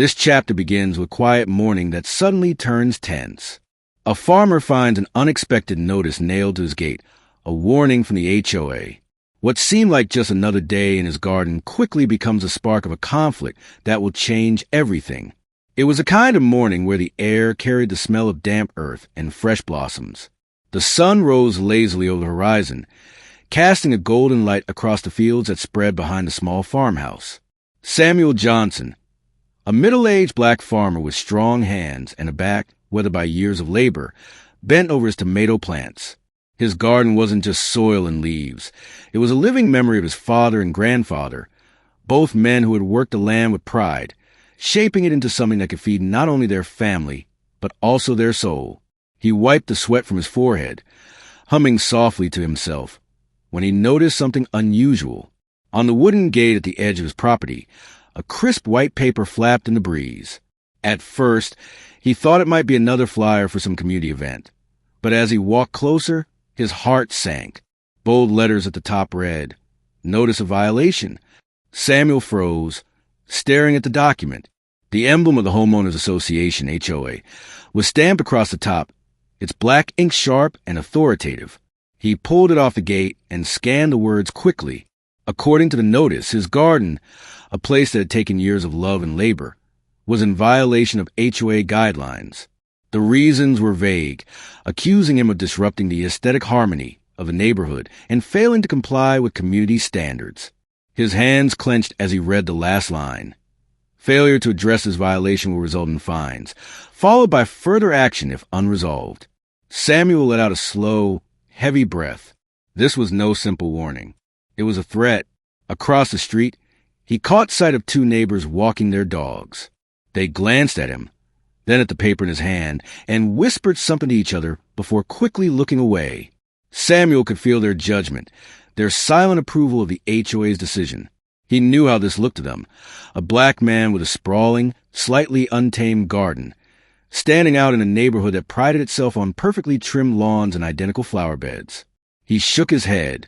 This chapter begins with quiet morning that suddenly turns tense. A farmer finds an unexpected notice nailed to his gate, a warning from the HOA. What seemed like just another day in his garden quickly becomes a spark of a conflict that will change everything. It was a kind of morning where the air carried the smell of damp earth and fresh blossoms. The sun rose lazily over the horizon, casting a golden light across the fields that spread behind the small farmhouse. Samuel Johnson, a middle-aged black farmer with strong hands and a back weathered by years of labor, bent over his tomato plants. His garden wasn't just soil and leaves. It was a living memory of his father and grandfather, both men who had worked the land with pride, shaping it into something that could feed not only their family, but also their soul. He wiped the sweat from his forehead, humming softly to himself, when he noticed something unusual. On the wooden gate at the edge of his property, a crisp white paper flapped in the breeze. At first, he thought it might be another flyer for some community event. But as he walked closer, his heart sank. Bold letters at the top read, "Notice of violation." Samuel froze, staring at the document. The emblem of the Homeowners Association, HOA, was stamped across the top, its black ink sharp and authoritative. He pulled it off the gate and scanned the words quickly. According to the notice, his garden, a place that had taken years of love and labor, was in violation of HOA guidelines. The reasons were vague, accusing him of disrupting the aesthetic harmony of the neighborhood and failing to comply with community standards. His hands clenched as he read the last line. Failure to address this violation will result in fines, followed by further action if unresolved. Samuel let out a slow, heavy breath. This was no simple warning. It was a threat. Across the street, he caught sight of two neighbors walking their dogs. They glanced at him, then at the paper in his hand, and whispered something to each other before quickly looking away. Samuel could feel their judgment, their silent approval of the HOA's decision. He knew how this looked to them, a black man with a sprawling, slightly untamed garden, standing out in a neighborhood that prided itself on perfectly trimmed lawns and identical flower beds. He shook his head,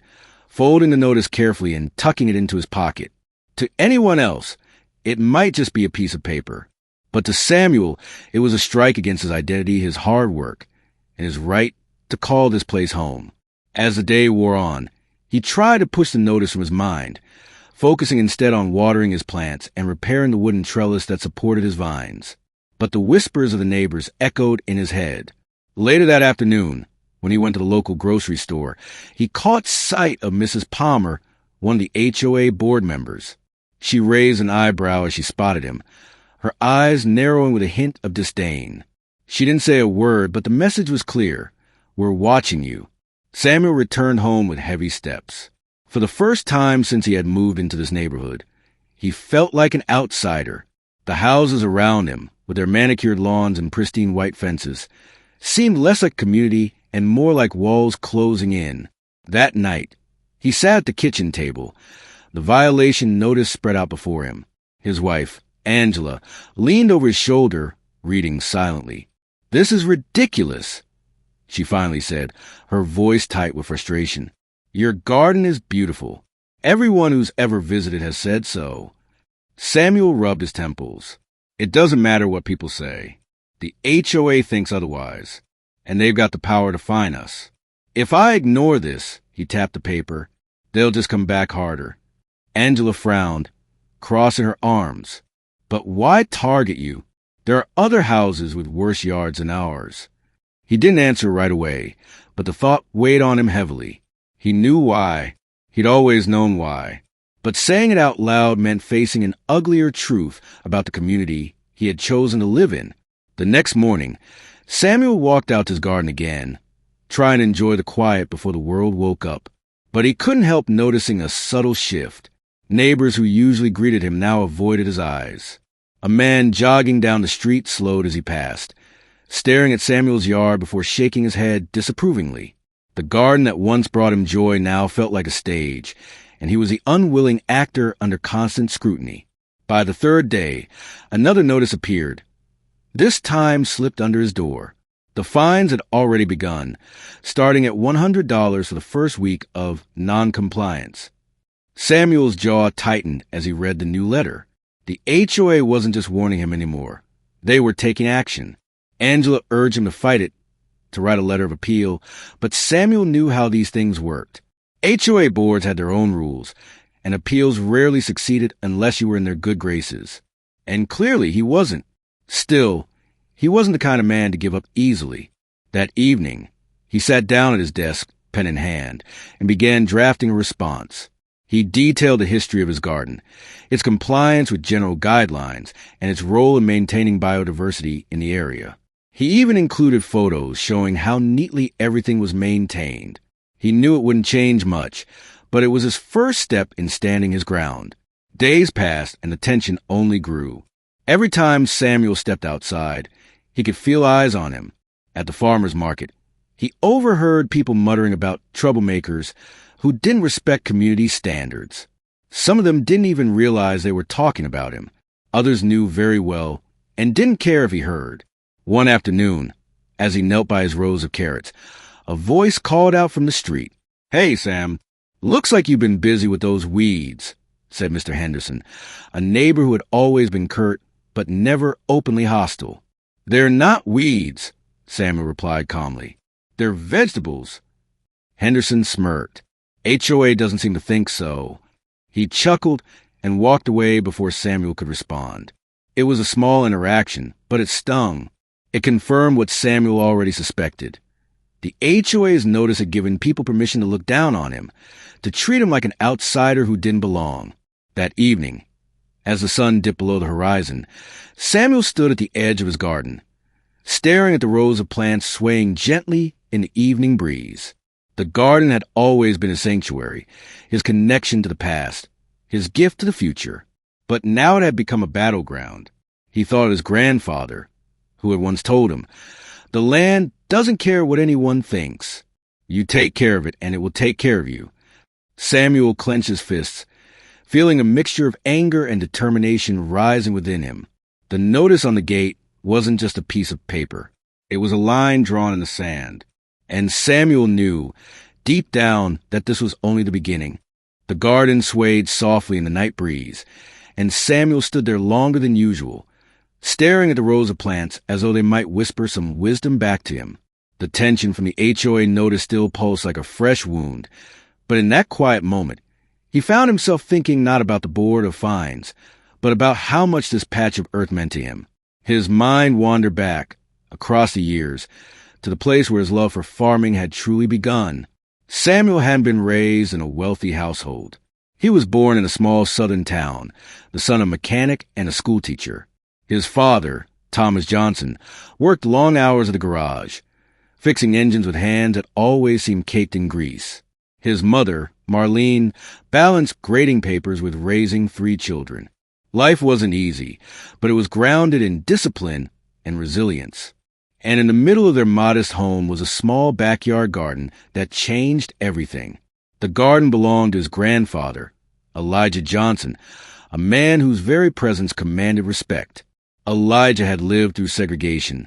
folding the notice carefully and tucking it into his pocket. To anyone else, it might just be a piece of paper. But to Samuel, it was a strike against his identity, his hard work, and his right to call this place home. As the day wore on, he tried to push the notice from his mind, focusing instead on watering his plants and repairing the wooden trellis that supported his vines. But the whispers of the neighbors echoed in his head. Later that afternoon, when he went to the local grocery store, he caught sight of Mrs. Palmer, one of the HOA board members. She raised an eyebrow as she spotted him, her eyes narrowing with a hint of disdain. She didn't say a word, but the message was clear. "We're watching you." Samuel returned home with heavy steps. For the first time since he had moved into this neighborhood, he felt like an outsider. The houses around him, with their manicured lawns and pristine white fences, seemed less like community and more like walls closing in. That night, he sat at the kitchen table, the violation notice spread out before him. His wife, Angela, leaned over his shoulder, reading silently. "This is ridiculous," she finally said, her voice tight with frustration. "Your garden is beautiful. Everyone who's ever visited has said so." Samuel rubbed his temples. "It doesn't matter what people say. The HOA thinks otherwise, and they've got the power to fine us. If I ignore this," he tapped the paper, "they'll just come back harder." Angela frowned, crossing her arms. "But why target you? There are other houses with worse yards than ours." He didn't answer right away, but the thought weighed on him heavily. He knew why. He'd always known why. But saying it out loud meant facing an uglier truth about the community he had chosen to live in. The next morning, Samuel walked out to his garden again, trying to enjoy the quiet before the world woke up. But he couldn't help noticing a subtle shift. Neighbors who usually greeted him now avoided his eyes. A man jogging down the street slowed as he passed, staring at Samuel's yard before shaking his head disapprovingly. The garden that once brought him joy now felt like a stage, and he was the unwilling actor under constant scrutiny. By the third day, another notice appeared. This time slipped under his door. The fines had already begun, starting at $100 for the first week of non-compliance. Samuel's jaw tightened as he read the new letter. The HOA wasn't just warning him anymore. They were taking action. Angela urged him to fight it, to write a letter of appeal, but Samuel knew how these things worked. HOA boards had their own rules, and appeals rarely succeeded unless you were in their good graces. And clearly he wasn't. Still, he wasn't the kind of man to give up easily. That evening, he sat down at his desk, pen in hand, and began drafting a response. He detailed the history of his garden, its compliance with general guidelines, and its role in maintaining biodiversity in the area. He even included photos showing how neatly everything was maintained. He knew it wouldn't change much, but it was his first step in standing his ground. Days passed, and the tension only grew. Every time Samuel stepped outside, he could feel eyes on him. At the farmer's market, he overheard people muttering about troublemakers who didn't respect community standards. Some of them didn't even realize they were talking about him. Others knew very well and didn't care if he heard. One afternoon, as he knelt by his rows of carrots, a voice called out from the street. "Hey, Sam, looks like you've been busy with those weeds," said Mr. Henderson, a neighbor who had always been curt but never openly hostile. "They're not weeds," Samuel replied calmly. "They're vegetables." Henderson smirked. HOA doesn't seem to think so. He chuckled and walked away before Samuel could respond. It was a small interaction, but it stung. It confirmed what Samuel already suspected. The HOA's notice had given people permission to look down on him, to treat him like an outsider who didn't belong. That evening, as the sun dipped below the horizon, Samuel stood at the edge of his garden, staring at the rows of plants swaying gently in the evening breeze. The garden had always been a sanctuary, his connection to the past, his gift to the future. But now it had become a battleground. He thought of his grandfather, who had once told him, "The land doesn't care what anyone thinks. You take care of it, and it will take care of you." Samuel clenched his fists, feeling a mixture of anger and determination rising within him. The notice on the gate wasn't just a piece of paper. It was a line drawn in the sand. And Samuel knew, deep down, that this was only the beginning. The garden swayed softly in the night breeze, and Samuel stood there longer than usual, staring at the rows of plants as though they might whisper some wisdom back to him. The tension from the HOA notice still pulsed like a fresh wound, but in that quiet moment, he found himself thinking not about the board of fines, but about how much this patch of earth meant to him. His mind wandered back, across the years, to the place where his love for farming had truly begun. Samuel hadn't been raised in a wealthy household. He was born in a small southern town, the son of a mechanic and a schoolteacher. His father, Thomas Johnson, worked long hours at the garage, fixing engines with hands that always seemed caked in grease. His mother, Marlene, balanced grading papers with raising 3 children. Life wasn't easy, but it was grounded in discipline and resilience. And in the middle of their modest home was a small backyard garden that changed everything. The garden belonged to his grandfather, Elijah Johnson, a man whose very presence commanded respect. Elijah had lived through segregation,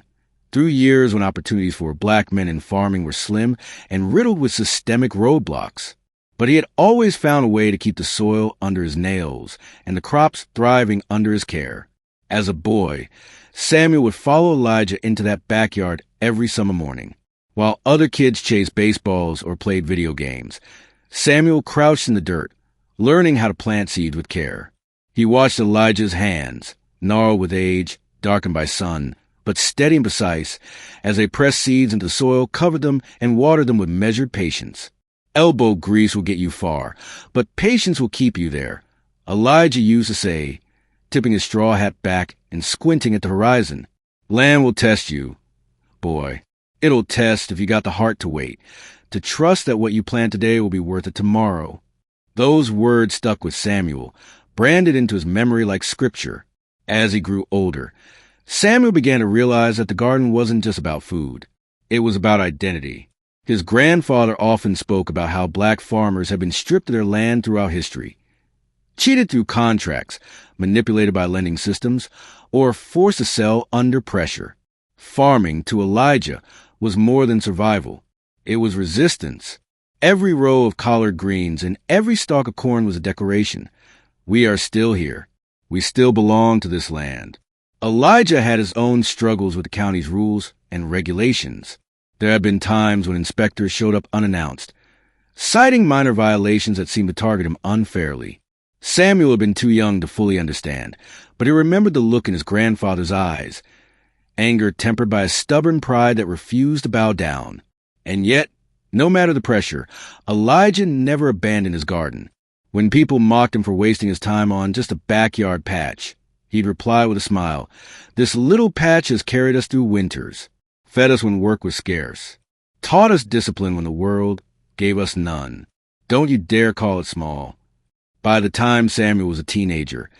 through years when opportunities for black men in farming were slim and riddled with systemic roadblocks. But he had always found a way to keep the soil under his nails and the crops thriving under his care. As a boy, Samuel would follow Elijah into that backyard every summer morning. While other kids chased baseballs or played video games, Samuel crouched in the dirt, learning how to plant seeds with care. He watched Elijah's hands, gnarled with age, darkened by sun, but steady and precise, as they pressed seeds into the soil, covered them, and watered them with measured patience. Elbow grease will get you far, but patience will keep you there, Elijah used to say, tipping his straw hat back and squinting at the horizon. Land will test you, boy. It'll test if you got the heart to wait, to trust that what you plant today will be worth it tomorrow. Those words stuck with Samuel, branded into his memory like scripture. As he grew older, Samuel began to realize that the garden wasn't just about food. It was about identity. His grandfather often spoke about how black farmers had been stripped of their land throughout history, cheated through contracts, manipulated by lending systems, or forced to sell under pressure. Farming, to Elijah, was more than survival. It was resistance. Every row of collard greens and every stalk of corn was a declaration. We are still here. We still belong to this land. Elijah had his own struggles with the county's rules and regulations. There had been times when inspectors showed up unannounced, citing minor violations that seemed to target him unfairly. Samuel had been too young to fully understand, but he remembered the look in his grandfather's eyes, anger tempered by a stubborn pride that refused to bow down. And yet, no matter the pressure, Elijah never abandoned his garden. When people mocked him for wasting his time on just a backyard patch, he'd reply with a smile, "This little patch has carried us through winters, fed us when work was scarce, taught us discipline when the world gave us none. Don't you dare call it small." By the time Samuel was a teenager,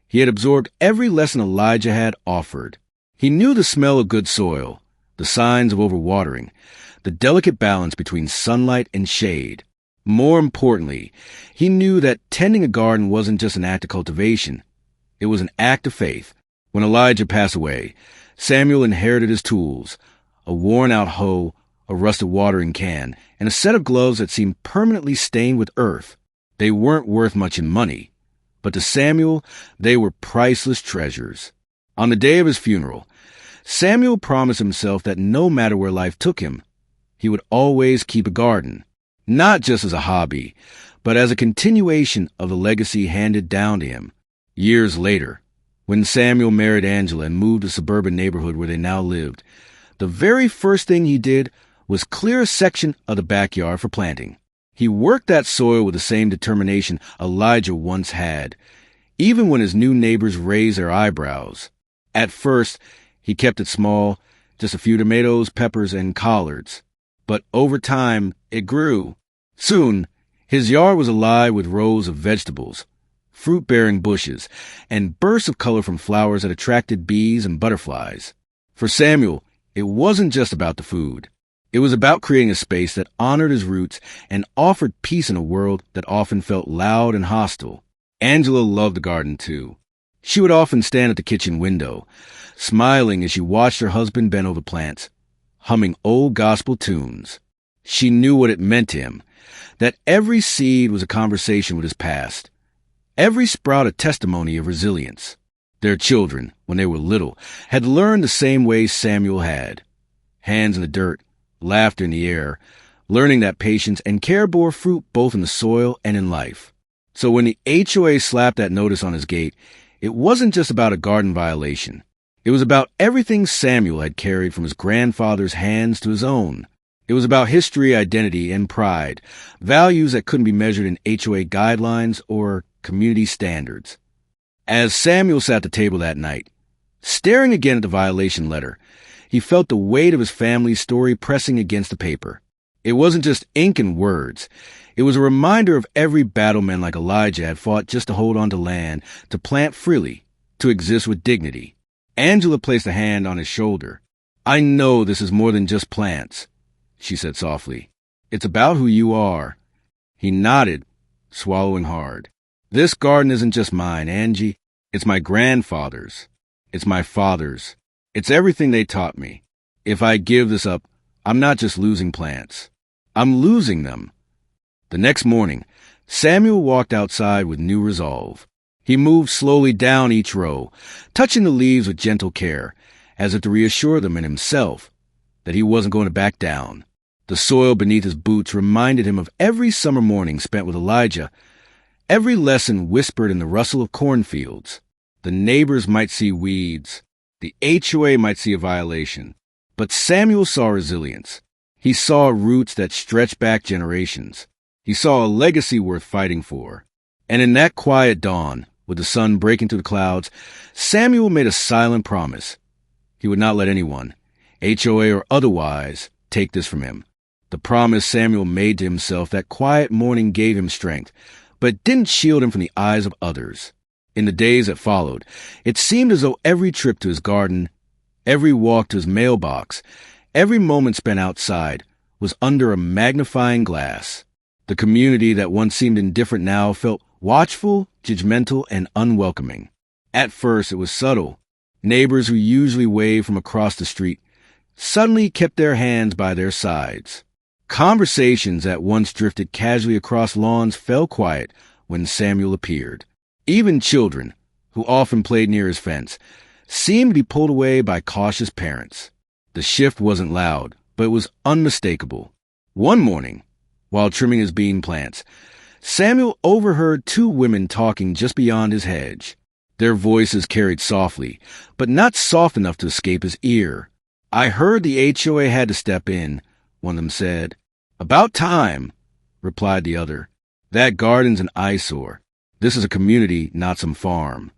he had absorbed every lesson Elijah had offered. He knew the smell of good soil, the signs of overwatering, the delicate balance between sunlight and shade. More importantly, he knew that tending a garden wasn't just an act of cultivation. It was an act of faith. When Elijah passed away, Samuel inherited his tools, a worn-out hoe, a rusted watering can, and a set of gloves that seemed permanently stained with earth. They weren't worth much in money, but to Samuel, they were priceless treasures. On the day of his funeral, Samuel promised himself that no matter where life took him, he would always keep a garden, not just as a hobby, but as a continuation of the legacy handed down to him. Years later, when Samuel married Angela and moved to the suburban neighborhood where they now lived, the very first thing he did was clear a section of the backyard for planting. He worked that soil with the same determination Elijah once had, even when his new neighbors raised their eyebrows. At first, he kept it small, just a few tomatoes, peppers, and collards. But over time, it grew. Soon, his yard was alive with rows of vegetables, fruit-bearing bushes, and bursts of color from flowers that attracted bees and butterflies. For Samuel, it wasn't just about the food. It was about creating a space that honored his roots and offered peace in a world that often felt loud and hostile. Angela loved the garden, too. She would often stand at the kitchen window, smiling as she watched her husband bend over plants, humming old gospel tunes. She knew what it meant to him, that every seed was a conversation with his past, every sprout a testimony of resilience. Their children, when they were little, had learned the same way Samuel had. Hands in the dirt, laughter in the air, learning that patience and care bore fruit both in the soil and in life. So when the HOA slapped that notice on his gate, it wasn't just about a garden violation. It was about everything Samuel had carried from his grandfather's hands to his own. It was about history, identity, and pride, values that couldn't be measured in HOA guidelines or community standards. As Samuel sat at the table that night, staring again at the violation letter, he felt the weight of his family's story pressing against the paper. It wasn't just ink and words. It was a reminder of every battleman like Elijah had fought just to hold on to land, to plant freely, to exist with dignity. Angela placed a hand on his shoulder. "I know this is more than just plants," she said softly. "It's about who you are." He nodded, swallowing hard. "This garden isn't just mine, Angie. It's my grandfather's. It's my father's. It's everything they taught me. If I give this up, I'm not just losing plants. I'm losing them." The next morning, Samuel walked outside with new resolve. He moved slowly down each row, touching the leaves with gentle care, as if to reassure them and himself that he wasn't going to back down. The soil beneath his boots reminded him of every summer morning spent with Elijah, every lesson whispered in the rustle of cornfields. The neighbors might see weeds. The HOA might see a violation. But Samuel saw resilience. He saw roots that stretched back generations. He saw a legacy worth fighting for. And in that quiet dawn, with the sun breaking through the clouds, Samuel made a silent promise. He would not let anyone, HOA or otherwise, take this from him. The promise Samuel made to himself that quiet morning gave him strength, but didn't shield him from the eyes of others. In the days that followed, it seemed as though every trip to his garden, every walk to his mailbox, every moment spent outside was under a magnifying glass. The community that once seemed indifferent now felt watchful, judgmental, and unwelcoming. At first, it was subtle. Neighbors who usually waved from across the street suddenly kept their hands by their sides. Conversations that once drifted casually across lawns fell quiet when Samuel appeared. Even children, who often played near his fence, seemed to be pulled away by cautious parents. The shift wasn't loud, but it was unmistakable. One morning, while trimming his bean plants, Samuel overheard two women talking just beyond his hedge. Their voices carried softly, but not soft enough to escape his ear. "I heard the HOA had to step in," one of them said. "About time," replied the other. "That garden's an eyesore. This is a community, not some farm."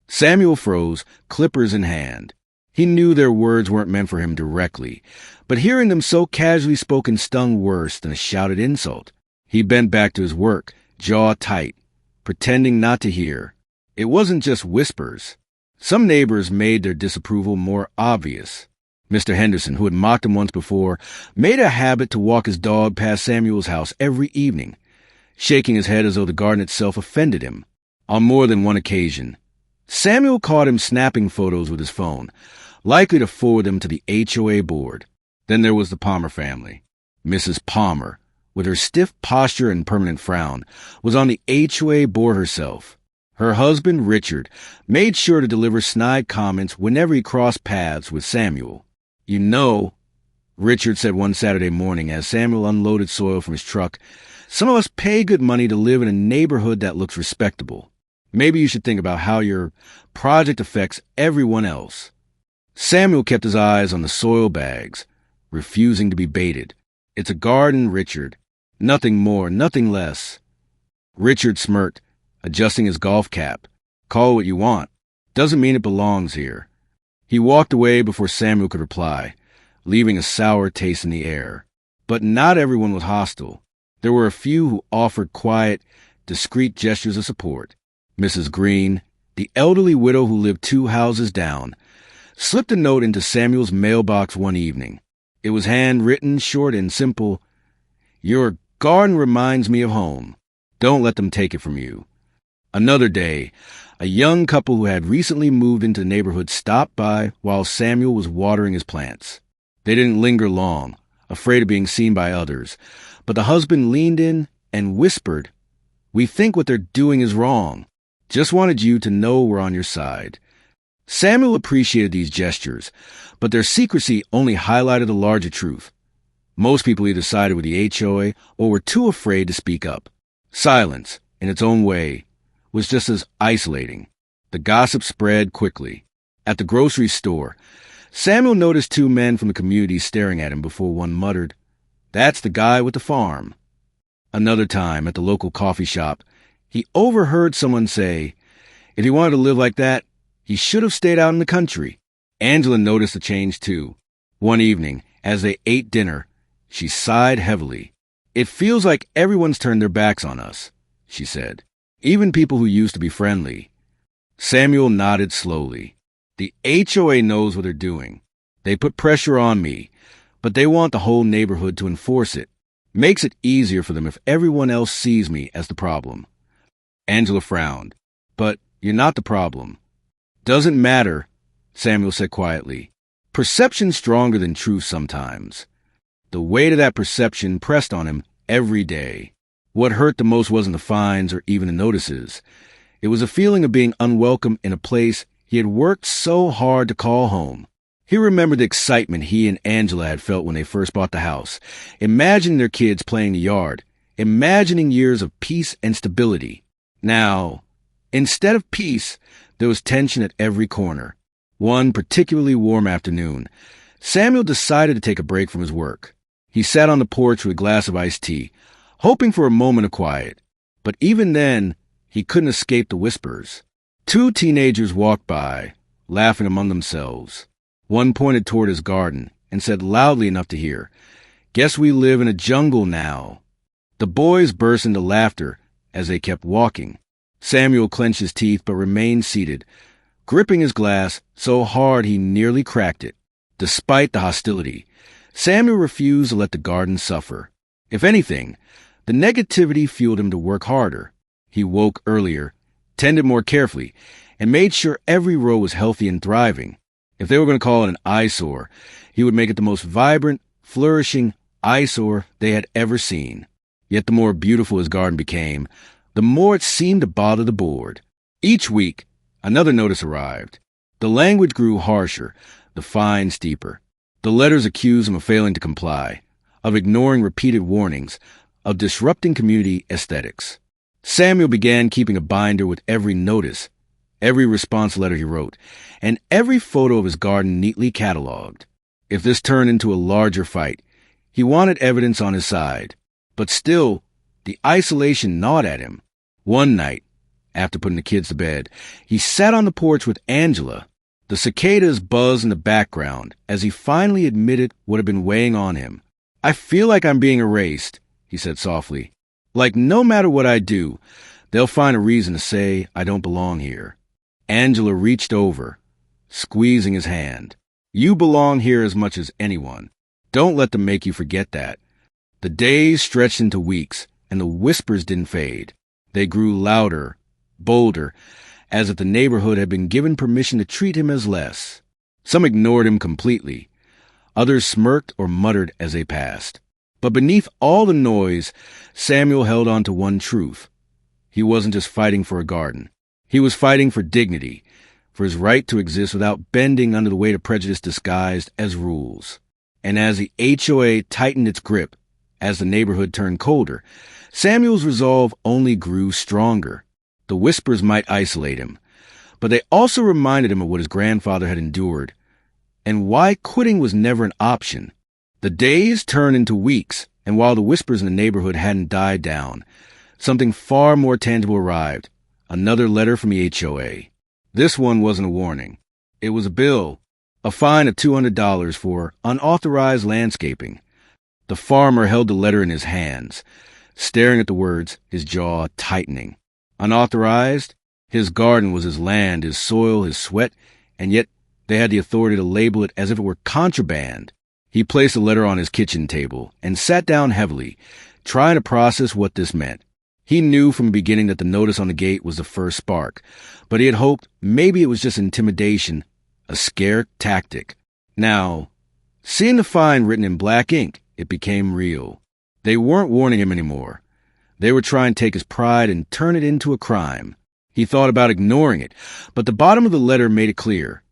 Samuel froze, clippers in hand. He knew their words weren't meant for him directly, but hearing them so casually spoken stung worse than a shouted insult. He bent back to his work, jaw tight, pretending not to hear. It wasn't just whispers. Some neighbors made their disapproval more obvious. Mr. Henderson, who had mocked him once before, made a habit to walk his dog past Samuel's house every evening, shaking his head as though the garden itself offended him. On more than one occasion, Samuel caught him snapping photos with his phone, likely to forward them to the HOA board. Then there was the Palmer family. Mrs. Palmer, with her stiff posture and permanent frown, was on the HOA board herself. Her husband, Richard, made sure to deliver snide comments whenever he crossed paths with Samuel. "You know," Richard said one Saturday morning as Samuel unloaded soil from his truck, "some of us pay good money to live in a neighborhood that looks respectable. Maybe you should think about how your project affects everyone else." Samuel kept his eyes on the soil bags, refusing to be baited. "It's a garden, Richard. Nothing more, nothing less." Richard smirked, adjusting his golf cap. "Call it what you want. Doesn't mean it belongs here." He walked away before Samuel could reply, leaving a sour taste in the air. But not everyone was hostile. There were a few who offered quiet, discreet gestures of support. Mrs. Green, the elderly widow who lived 2 houses down, slipped a note into Samuel's mailbox one evening. It was handwritten, short and simple. "Your garden reminds me of home. Don't let them take it from you." Another day, a young couple who had recently moved into the neighborhood stopped by while Samuel was watering his plants. They didn't linger long, afraid of being seen by others, but the husband leaned in and whispered, "We think what they're doing is wrong. Just wanted you to know we're on your side." Samuel appreciated these gestures, but their secrecy only highlighted the larger truth. Most people either sided with the HOA or were too afraid to speak up. Silence, in its own way, was just as isolating. The gossip spread quickly. At the grocery store, Samuel noticed 2 men from the community staring at him before one muttered, "That's the guy with the farm." Another time, at the local coffee shop, he overheard someone say, "If he wanted to live like that, he should have stayed out in the country." Angela noticed the change too. One evening, as they ate dinner, she sighed heavily. "It feels like everyone's turned their backs on us," she said. "Even people who used to be friendly." Samuel nodded slowly. "The HOA knows what they're doing. They put pressure on me, but they want the whole neighborhood to enforce it. Makes it easier for them if everyone else sees me as the problem." Angela frowned. "But you're not the problem." "Doesn't matter," Samuel said quietly. "Perception's stronger than truth sometimes." The weight of that perception pressed on him every day. What hurt the most wasn't the fines or even the notices. It was a feeling of being unwelcome in a place he had worked so hard to call home. He remembered the excitement he and Angela had felt when they first bought the house, imagining their kids playing the yard, imagining years of peace and stability. Now, instead of peace, there was tension at every corner. One particularly warm afternoon, Samuel decided to take a break from his work. He sat on the porch with a glass of iced tea, hoping for a moment of quiet. But even then, he couldn't escape the whispers. 2 teenagers walked by, laughing among themselves. One pointed toward his garden and said loudly enough to hear, "Guess we live in a jungle now." The boys burst into laughter as they kept walking. Samuel clenched his teeth but remained seated, gripping his glass so hard he nearly cracked it. Despite the hostility, Samuel refused to let the garden suffer. If anything, the negativity fueled him to work harder. He woke earlier, tended more carefully, and made sure every row was healthy and thriving. If they were going to call it an eyesore, he would make it the most vibrant, flourishing eyesore they had ever seen. Yet the more beautiful his garden became, the more it seemed to bother the board. Each week, Another notice arrived. The language grew harsher, the fine steeper. The letters accused him of failing to comply, of ignoring repeated warnings, of disrupting community aesthetics. Samuel began keeping a binder with every notice, every response letter he wrote, and every photo of his garden neatly cataloged. If this turned into a larger fight, he wanted evidence on his side. But still, the isolation gnawed at him. One night, after putting the kids to bed, he sat on the porch with Angela. The cicadas buzzed in the background as he finally admitted what had been weighing on him. "I feel like I'm being erased," he said softly. "Like no matter what I do, they'll find a reason to say I don't belong here." Angela reached over, squeezing his hand. "You belong here as much as anyone. Don't let them make you forget that." The days stretched into weeks, and the whispers didn't fade. They grew louder, bolder, as if the neighborhood had been given permission to treat him as less. Some ignored him completely. Others smirked or muttered as they passed. But beneath all the noise, Samuel held on to one truth. He wasn't just fighting for a garden. He was fighting for dignity, for his right to exist without bending under the weight of prejudice disguised as rules. And as the HOA tightened its grip, as the neighborhood turned colder, Samuel's resolve only grew stronger. The whispers might isolate him, but they also reminded him of what his grandfather had endured, and why quitting was never an option. The days turned into weeks, and while the whispers in the neighborhood hadn't died down, something far more tangible arrived. Another letter from the HOA. This one wasn't a warning. It was a bill, a fine of $200 for unauthorized landscaping. The farmer held the letter in his hands, staring at the words, his jaw tightening. Unauthorized? His garden was his land, his soil, his sweat, and yet they had the authority to label it as if it were contraband. He placed the letter on his kitchen table and sat down heavily, trying to process what this meant. He knew from the beginning that the notice on the gate was the first spark, but he had hoped maybe it was just intimidation, a scare tactic. Now, seeing the fine written in black ink, it became real. They weren't warning him anymore. They were trying to take his pride and turn it into a crime. He thought about ignoring it, but the bottom of the letter made it clear.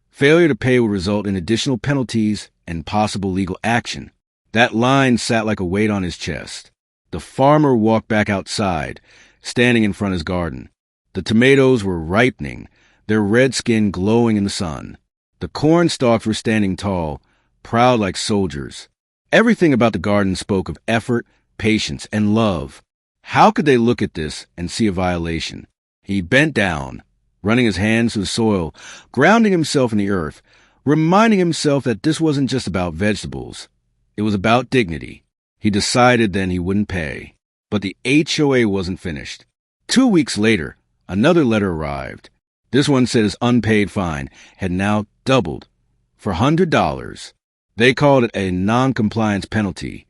Failure to pay would result in additional penalties and possible legal action. That line sat like a weight on his chest. The farmer walked back outside, standing in front of his garden. The tomatoes were ripening, their red skin glowing in the sun. The corn stalks were standing tall, proud like soldiers. Everything about the garden spoke of effort, patience, and love. How could they look at this and see a violation? He bent down, running his hands through the soil, grounding himself in the earth, reminding himself that this wasn't just about vegetables. It was about dignity. He decided then he wouldn't pay. But the HOA wasn't finished. 2 weeks later, another letter arrived. This one said his unpaid fine had now doubled for $100. They called it a non-compliance penalty.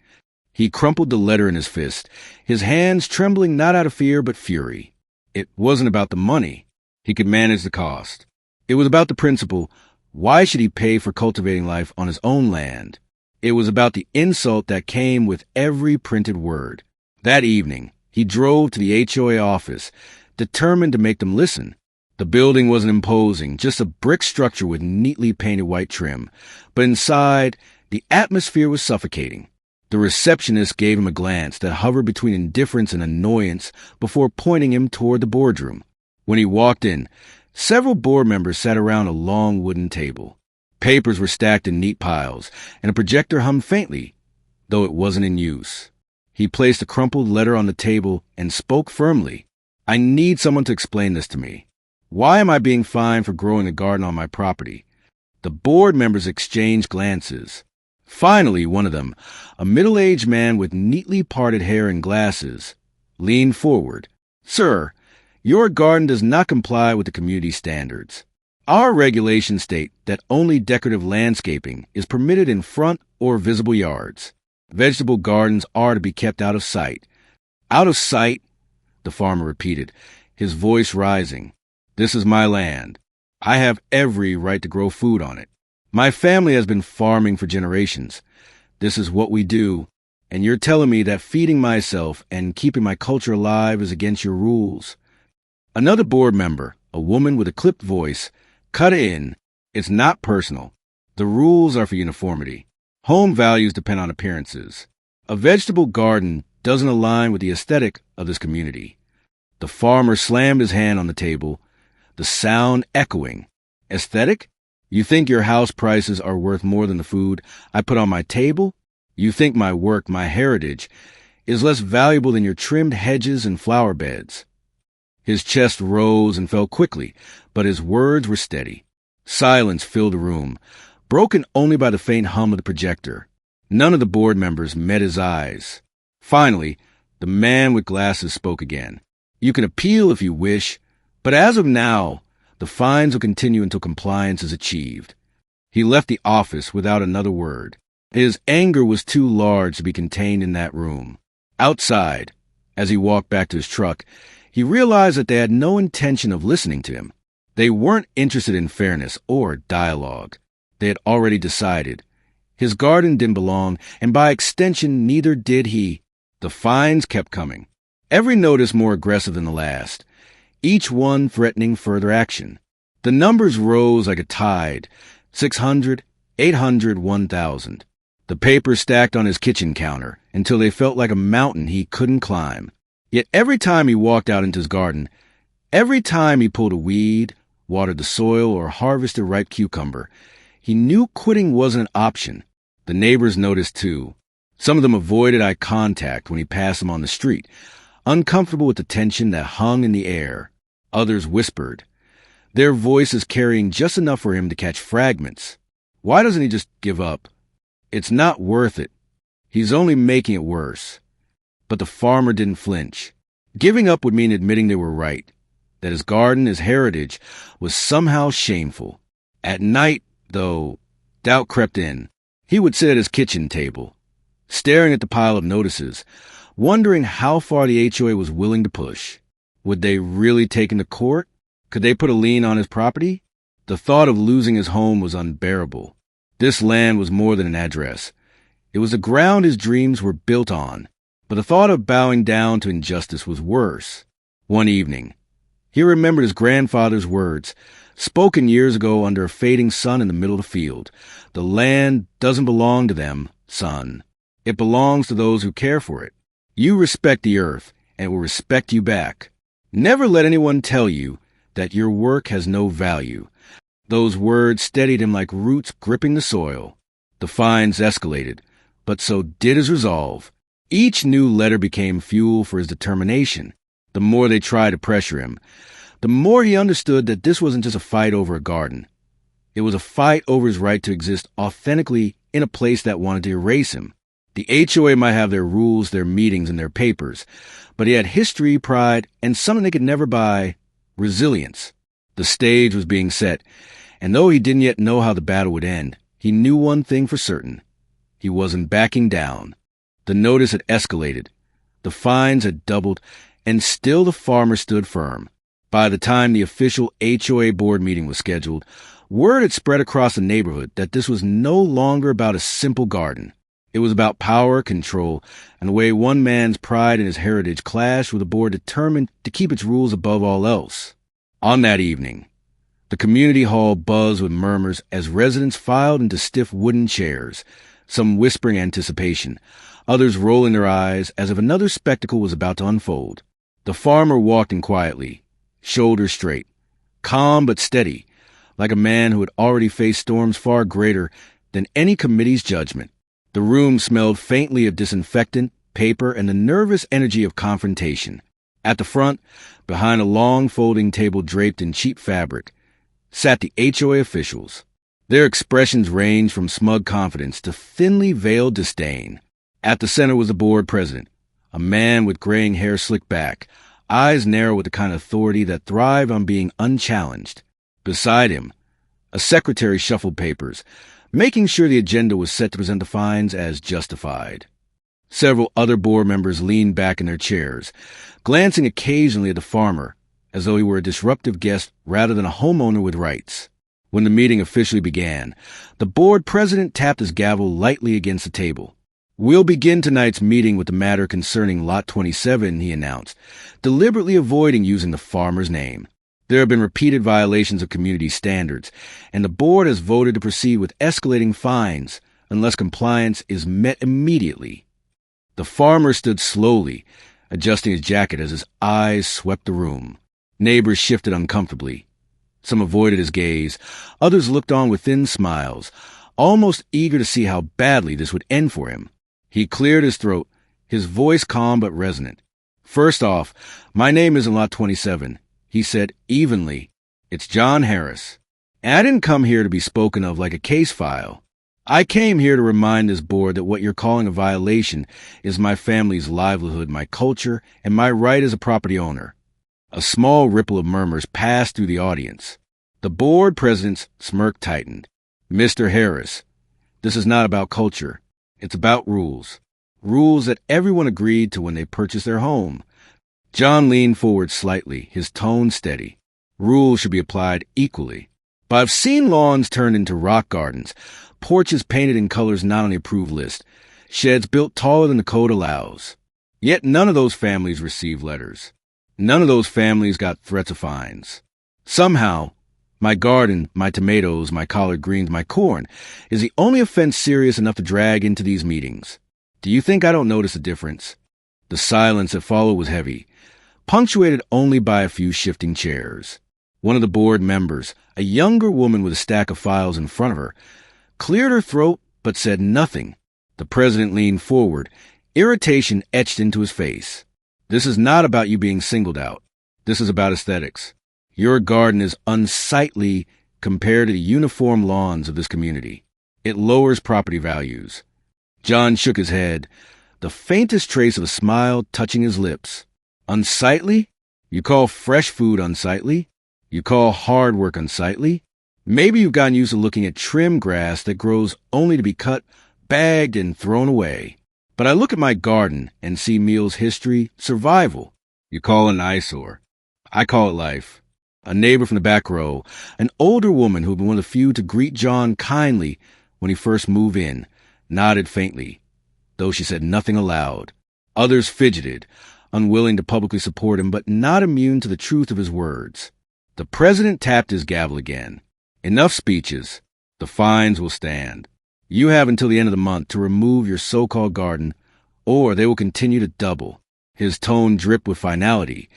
He crumpled the letter in his fist, his hands trembling not out of fear but fury. It wasn't about the money. He could manage the cost. It was about the principle, why should he pay for cultivating life on his own land? It was about the insult that came with every printed word. That evening, he drove to the HOA office, determined to make them listen. The building wasn't imposing, just a brick structure with neatly painted white trim. But inside, the atmosphere was suffocating. The receptionist gave him a glance that hovered between indifference and annoyance before pointing him toward the boardroom. When he walked in, several board members sat around a long wooden table. Papers were stacked in neat piles, and a projector hummed faintly, though it wasn't in use. He placed a crumpled letter on the table and spoke firmly. "I need someone to explain this to me. Why am I being fined for growing a garden on my property?" The board members exchanged glances. Finally, one of them, a middle-aged man with neatly parted hair and glasses, leaned forward. "Sir, your garden does not comply with the community standards. Our regulations state that only decorative landscaping is permitted in front or visible yards. Vegetable gardens are to be kept out of sight." "Out of sight?" the farmer repeated, his voice rising. "This is my land. I have every right to grow food on it. My family has been farming for generations. This is what we do, and you're telling me that feeding myself and keeping my culture alive is against your rules." Another board member, A woman with a clipped voice. Cut in. It's not personal. The rules are for uniformity. Home values depend on appearances. A vegetable garden doesn't align with the aesthetic of this community. The farmer slammed his hand on the table, the sound echoing. Aesthetic? You think your house prices are worth more than the food I put on my table? You think my work, my heritage, is less valuable than your trimmed hedges and flower beds? His chest rose and fell quickly, but his words were steady. Silence filled the room, broken only by the faint hum of the projector. None of the board members met his eyes. Finally, the man with glasses spoke again. You can appeal if you wish, but as of now, the fines will continue until compliance is achieved. He left the office without another word. His anger was too large to be contained in that room. Outside, as he walked back to his truck, he realized that they had no intention of listening to him. They weren't interested in fairness or dialogue. They had already decided. His garden didn't belong, and by extension, neither did he. The fines kept coming, every notice more aggressive than the last, each one threatening further action. The numbers rose like a tide, 600, 800, 1,000. The papers stacked on his kitchen counter until they felt like a mountain he couldn't climb. Yet every time he walked out into his garden, every time he pulled a weed, watered the soil, or harvested a ripe cucumber, he knew quitting wasn't an option. The neighbors noticed too. Some of them avoided eye contact when he passed them on the street, uncomfortable with the tension that hung in the air. Others whispered, their voices carrying just enough for him to catch fragments. Why doesn't he just give up? It's not worth it. He's only making it worse. But the farmer didn't flinch. Giving up would mean admitting they were right, that his garden, his heritage, was somehow shameful. At night, though, doubt crept in. He would sit at his kitchen table, staring at the pile of notices, wondering how far the HOA was willing to push. Would they really take him to court? Could they put a lien on his property? The thought of losing his home was unbearable. This land was more than an address. It was the ground his dreams were built on. But the thought of bowing down to injustice was worse. One evening, he remembered his grandfather's words, spoken years ago under a fading sun in the middle of the field. The land doesn't belong to them, son. It belongs to those who care for it. You respect the earth, and it will respect you back. Never let anyone tell you that your work has no value. Those words steadied him like roots gripping the soil. The fines escalated, but so did his resolve. Each new letter became fuel for his determination. The more they tried to pressure him, the more he understood that this wasn't just a fight over a garden. It was a fight over his right to exist authentically in a place that wanted to erase him. The HOA might have their rules, their meetings, and their papers, but he had history, pride, and something they could never buy, resilience. The stage was being set, and though he didn't yet know how the battle would end, he knew one thing for certain. He wasn't backing down. The notice had escalated. The fines had doubled, and still the farmer stood firm. By the time the official HOA board meeting was scheduled, word had spread across the neighborhood that this was no longer about a simple garden. It was about power, control, and the way one man's pride and his heritage clashed with a board determined to keep its rules above all else. On that evening, the community hall buzzed with murmurs as residents filed into stiff wooden chairs, some whispering anticipation, others rolling their eyes as if another spectacle was about to unfold. The farmer walked in quietly, shoulders straight, calm but steady, like a man who had already faced storms far greater than any committee's judgment. The room smelled faintly of disinfectant, paper, and the nervous energy of confrontation. At the front, behind a long folding table draped in cheap fabric, sat the HOA officials. Their expressions ranged from smug confidence to thinly veiled disdain. At the center was the board president, a man with graying hair slicked back, eyes narrow with the kind of authority that thrived on being unchallenged. Beside him, a secretary shuffled papers, making sure the agenda was set to present the fines as justified. Several other board members leaned back in their chairs, glancing occasionally at the farmer, as though he were a disruptive guest rather than a homeowner with rights. When the meeting officially began, the board president tapped his gavel lightly against the table. "We'll begin tonight's meeting with the matter concerning Lot 27, he announced, deliberately avoiding using the farmer's name. There have been repeated violations of community standards, and the board has voted to proceed with escalating fines unless compliance is met immediately. The farmer stood slowly, adjusting his jacket as his eyes swept the room. Neighbors shifted uncomfortably. Some avoided his gaze. Others looked on with thin smiles, almost eager to see how badly this would end for him. He cleared his throat, his voice calm but resonant. "First off, my name isn't Lot 27, he said evenly. It's John Harris. And I didn't come here to be spoken of like a case file. I came here to remind this board that what you're calling a violation is my family's livelihood, my culture, and my right as a property owner." A small ripple of murmurs passed through the audience. The board president's smirk tightened. "Mr. Harris, this is not about culture. It's about rules. Rules that everyone agreed to when they purchased their home." John leaned forward slightly, his tone steady. "Rules should be applied equally. But I've seen lawns turned into rock gardens, porches painted in colors not on the approved list, sheds built taller than the code allows. Yet none of those families received letters. None of those families got threats of fines. Somehow, my garden, my tomatoes, my collard greens, my corn is the only offense serious enough to drag into these meetings. Do you think I don't notice a difference?" The silence that followed was heavy, punctuated only by a few shifting chairs. One of the board members, a younger woman with a stack of files in front of her, cleared her throat but said nothing. The president leaned forward, irritation etched into his face. "This is not about you being singled out. This is about aesthetics. Your garden is unsightly compared to the uniform lawns of this community. It lowers property values." John shook his head, the faintest trace of a smile touching his lips. "Unsightly? You call fresh food unsightly? You call hard work unsightly? Maybe you've gotten used to looking at trim grass that grows only to be cut, bagged, and thrown away. But I look at my garden and see Meal's history, survival. You call it an eyesore. I call it life." A neighbor from the back row, an older woman who had been one of the few to greet John kindly when he first moved in, nodded faintly, though she said nothing aloud. Others fidgeted, unwilling to publicly support him, but not immune to the truth of his words. The president tapped his gavel again. "Enough speeches. The fines will stand. You have until the end of the month to remove your so-called garden, or they will continue to double." His tone dripped with finality,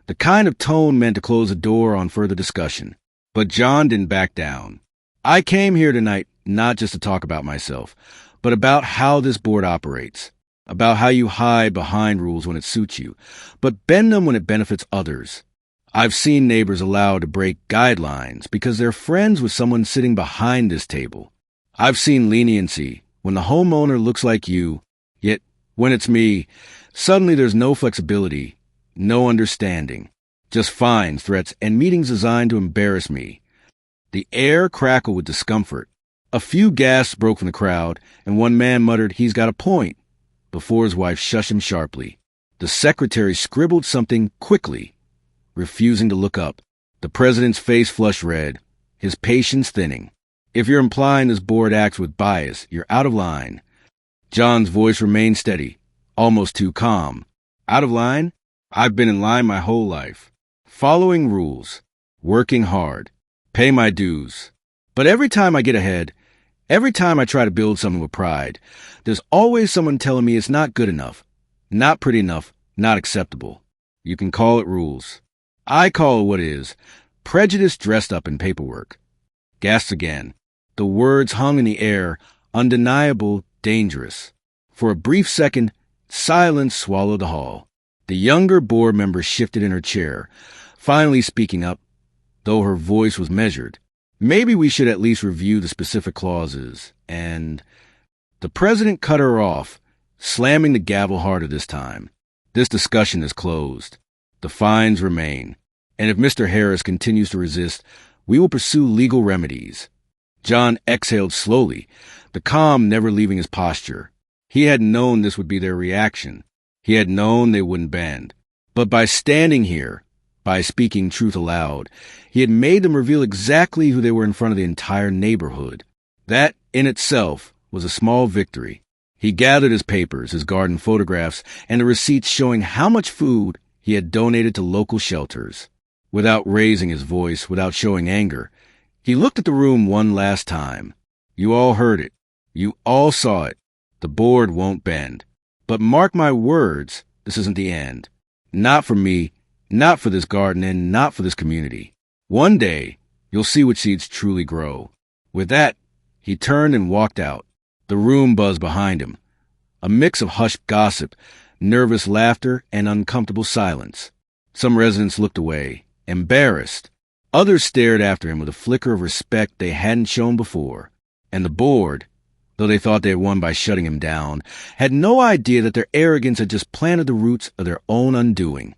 the kind of tone meant to close the door on further discussion. But John didn't back down. "I came here tonight not just to talk about myself, but about how this board operates, about how you hide behind rules when it suits you, but bend them when it benefits others. I've seen neighbors allowed to break guidelines because they're friends with someone sitting behind this table. I've seen leniency when the homeowner looks like you, yet when it's me, suddenly there's no flexibility, no understanding, just fines, threats, and meetings designed to embarrass me." The air crackled with discomfort. A few gasps broke from the crowd, and one man muttered, "He's got a point," before his wife shushed him sharply. The secretary scribbled something quickly, refusing to look up. The president's face flushed red, his patience thinning. "If you're implying this board acts with bias, you're out of line." John's voice remained steady, almost too calm. "Out of line? I've been in line my whole life, following rules, working hard, pay my dues. But every time I get ahead, every time I try to build something with pride, there's always someone telling me it's not good enough, not pretty enough, not acceptable. You can call it rules. I call it what it is, prejudice dressed up in paperwork." Gasps again. The words hung in the air, undeniable, dangerous. For a brief second, silence swallowed the hall. The younger board member shifted in her chair, finally speaking up, though her voice was measured. "Maybe we should at least review the specific clauses, and—" The president cut her off, slamming the gavel harder this time. "This discussion is closed. The fines remain, and if Mr. Harris continues to resist, we will pursue legal remedies." John exhaled slowly, the calm never leaving his posture. He had known this would be their reaction. He had known they wouldn't bend. But by standing here, by speaking truth aloud, he had made them reveal exactly who they were in front of the entire neighborhood. That, in itself, was a small victory. He gathered his papers, his garden photographs, and the receipts showing how much food he had donated to local shelters. Without raising his voice, without showing anger, he looked at the room one last time. You all heard it. You all saw it. The board won't bend. But mark my words, this isn't the end. Not for me, not for this garden, and not for this community. One day, you'll see what seeds truly grow. With that, he turned and walked out. The room buzzed behind him. A mix of hushed gossip, nervous laughter, and uncomfortable silence. Some residents looked away, embarrassed. Others stared after him with a flicker of respect they hadn't shown before. And the board, though they thought they had won by shutting him down, had no idea that their arrogance had just planted the roots of their own undoing.